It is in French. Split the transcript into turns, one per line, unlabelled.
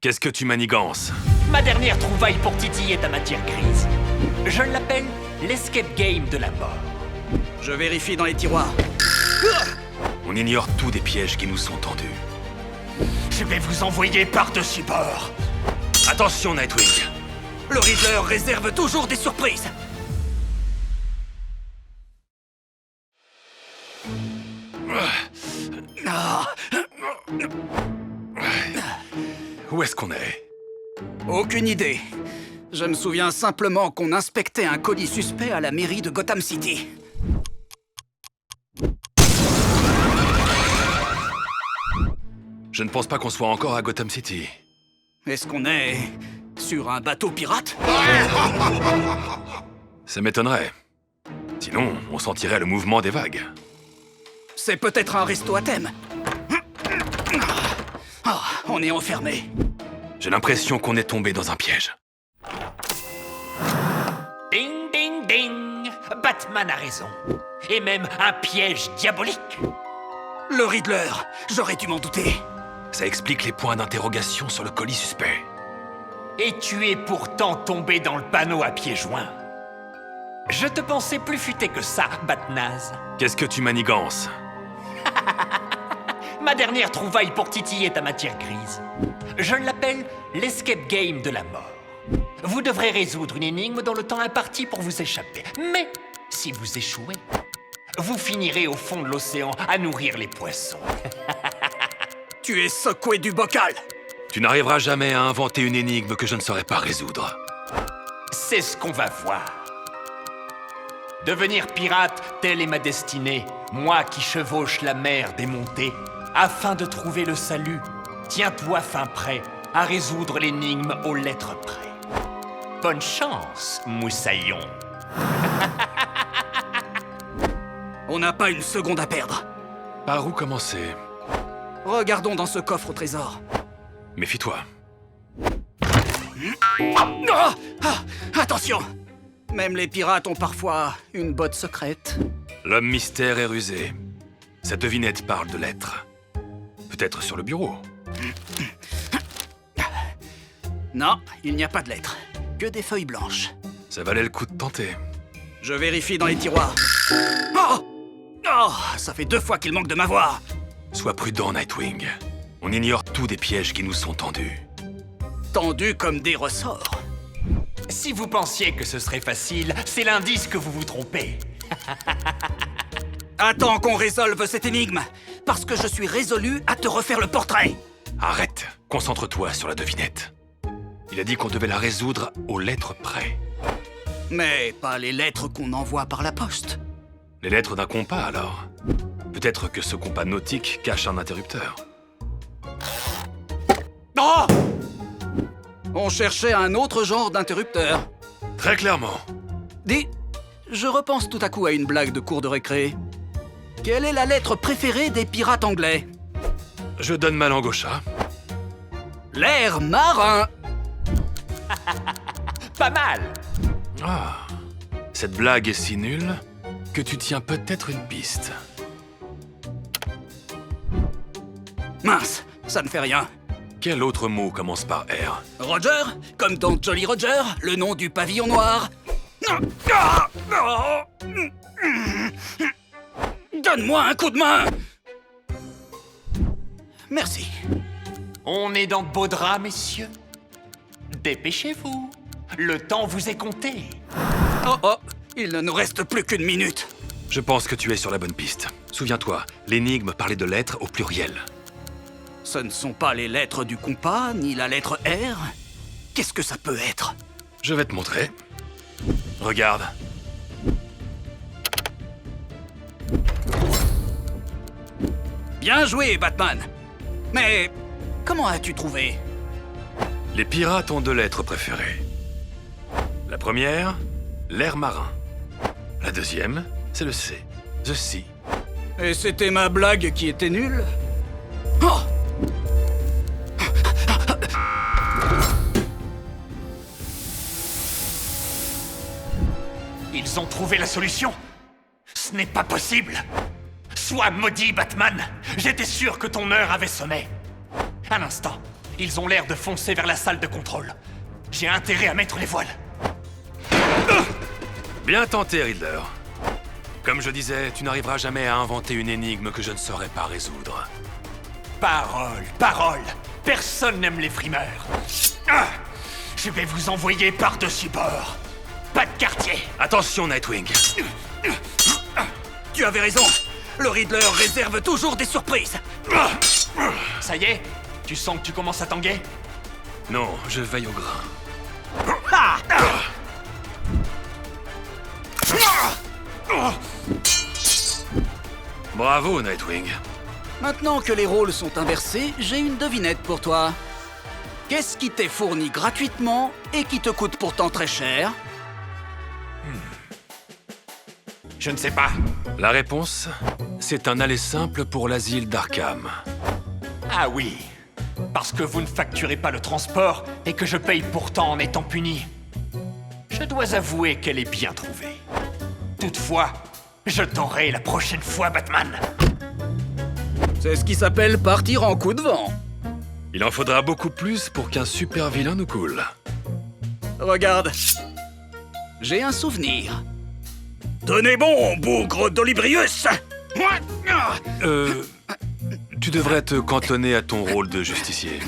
Qu'est-ce que tu manigances?
Ma dernière trouvaille pour titiller ta matière grise. Je l'appelle l'escape game de la mort.
Je vérifie dans les tiroirs.
On ignore tout des pièges qui nous sont tendus.
Je vais vous envoyer par-dessus bord.
Attention, Nightwing.
Le Riddler réserve toujours des surprises.
Où est-ce qu'on est?
Aucune idée. Je me souviens simplement qu'on inspectait un colis suspect à la mairie de Gotham City.
Je ne pense pas qu'on soit encore à Gotham City.
Est-ce qu'on est sur un bateau pirate?
Ça m'étonnerait. Sinon, on sentirait le mouvement des vagues.
C'est peut-être un resto à thème. Ah, on est enfermé.
J'ai l'impression qu'on est tombé dans un piège.
Ding, ding, ding. Batman a raison. Et même un piège diabolique.
Le Riddler, j'aurais dû m'en douter.
Ça explique les points d'interrogation sur le colis suspect.
Et tu es pourtant tombé dans le panneau à pieds joints. Je te pensais plus futé que ça, Batnaze.
Qu'est-ce que tu manigances?
Ma dernière trouvaille pour titiller ta matière grise. Je l'appelle l'escape game de la mort. Vous devrez résoudre une énigme dans le temps imparti pour vous échapper. Mais si vous échouez, vous finirez au fond de l'océan à nourrir les poissons.
Tu es secoué du bocal.
Tu n'arriveras jamais à inventer une énigme que je ne saurais pas résoudre.
C'est ce qu'on va voir. Devenir pirate, telle est ma destinée. Moi qui chevauche la mer démontée. Afin de trouver le salut, tiens-toi fin prêt à résoudre l'énigme aux lettres près. Bonne chance, moussaillon.
On n'a pas une seconde à perdre.
Par où commencer?
Regardons dans ce coffre au trésor.
Méfie-toi.
Ah, attention! Même les pirates ont parfois une botte secrète.
L'homme mystère est rusé. Sa devinette parle de lettres. Peut-être sur le bureau.
Non, il n'y a pas de lettres. Que des feuilles blanches.
Ça valait le coup de tenter.
Je vérifie dans les tiroirs. Oh! Oh, ça fait 2 fois qu'il manque de m'avoir.
Sois prudent, Nightwing. On ignore tout des pièges qui nous sont tendus.
Tendus comme des ressorts.
Si vous pensiez que ce serait facile, c'est l'indice que vous vous trompez.
Attends qu'on résolve cette énigme, parce que je suis résolu à te refaire le portrait.
Arrête, concentre-toi sur la devinette. Il a dit qu'on devait la résoudre aux lettres près.
Mais pas les lettres qu'on envoie par la poste.
Les lettres d'un compas, alors. Peut-être que ce compas nautique cache un interrupteur.
Oh! On cherchait un autre genre d'interrupteur.
Très clairement.
Dis, je repense tout à coup à une blague de cours de récré. Quelle est la lettre préférée des pirates anglais?
Je donne ma langue au chat.
L'air marin.
Pas mal.
Ah, cette blague est si nulle que tu tiens peut-être une piste.
Mince, ça ne fait rien.
Quel autre mot commence par R?
Roger, comme dans Jolly Roger, le nom du pavillon noir. Donne-moi un coup de main. Merci.
On est dans de beaux draps, messieurs. Dépêchez-vous. Le temps vous est compté.
Oh oh, il ne nous reste plus qu'une minute.
Je pense que tu es sur la bonne piste. Souviens-toi, l'énigme parlait de lettres au pluriel.
Ce ne sont pas les lettres du compas, ni la lettre R. Qu'est-ce que ça peut être?
Je vais te montrer. Regarde.
Bien joué, Batman. Mais comment as-tu trouvé?
Les pirates ont 2 lettres préférées. La première, l'air marin. La deuxième, c'est le C. The Sea.
Et c'était ma blague qui était nulle? Oh!
Ils ont trouvé la solution. Ce n'est pas possible. Sois maudit, Batman. J'étais sûr que ton heure avait sonné. Un instant. Ils ont l'air de foncer vers la salle de contrôle. J'ai intérêt à mettre les voiles.
Bien tenté, Riddler. Comme je disais, tu n'arriveras jamais à inventer une énigme que je ne saurais pas résoudre.
Parole, parole. Personne n'aime les frimeurs. Je vais vous envoyer par-dessus bord. Pas de quartier.
Attention, Nightwing.
Tu avais raison. Le Riddler réserve toujours des surprises.
Ça y est? Tu sens que tu commences à tanguer?
Non, je veille au grain. Bravo, Nightwing.
Maintenant que les rôles sont inversés, j'ai une devinette pour toi. Qu'est-ce qui t'est fourni gratuitement et qui te coûte pourtant très cher?
Je ne sais pas.
La réponse, c'est un aller simple pour l'asile d'Arkham.
Ah oui. Parce que vous ne facturez pas le transport et que je paye pourtant en étant puni. Je dois avouer qu'elle est bien trouvée. Toutefois, je t'aurai la prochaine fois, Batman.
C'est ce qui s'appelle partir en coup de vent.
Il en faudra beaucoup plus pour qu'un super vilain nous coule.
Regarde. J'ai un souvenir. Tenez bon, bougre d'Olibrius!
Tu devrais te cantonner à ton rôle de justicier.